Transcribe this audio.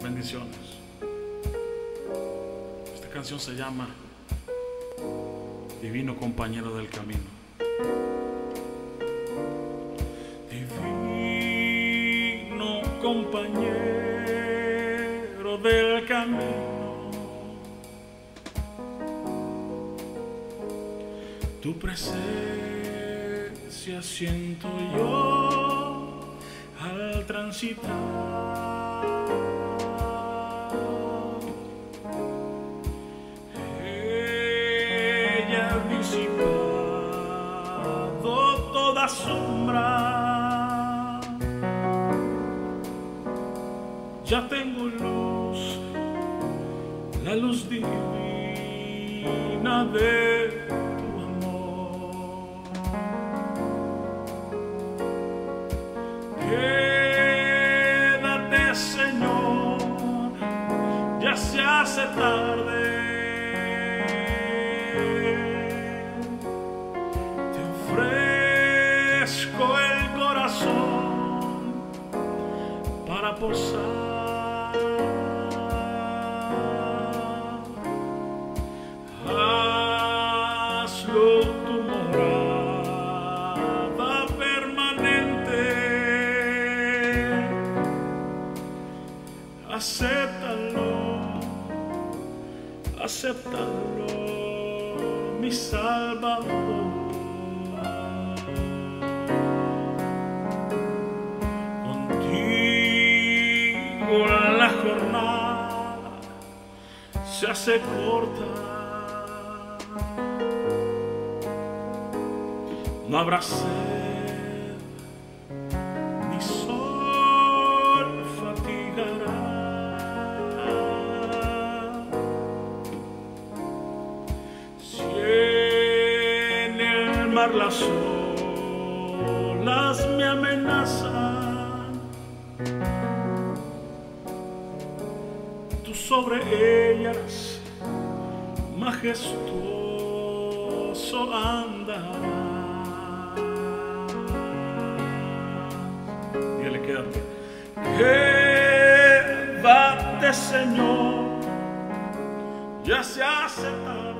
Bendiciones. Esta canción se llama Divino Compañero del Camino. Divino compañero del camino, tu presencia siento yo al transitar. Ella ha disipado toda sombra. Ya tengo luz, la luz divina de tu amor. Quédate, Señor, ya se hace tarde. Te ofrezco el corazón para posar. Hazlo tu morada permanente. Acéptalo, acéptalo, mi Salvador. Contigo la jornada se hace corta. No habrá sed, ni sol fatigará. Si en el mar las olas me amenazan, tú sobre ellas majestuoso andarás. Dígale, quédate. Quédate, Señor, ya se hace tarde.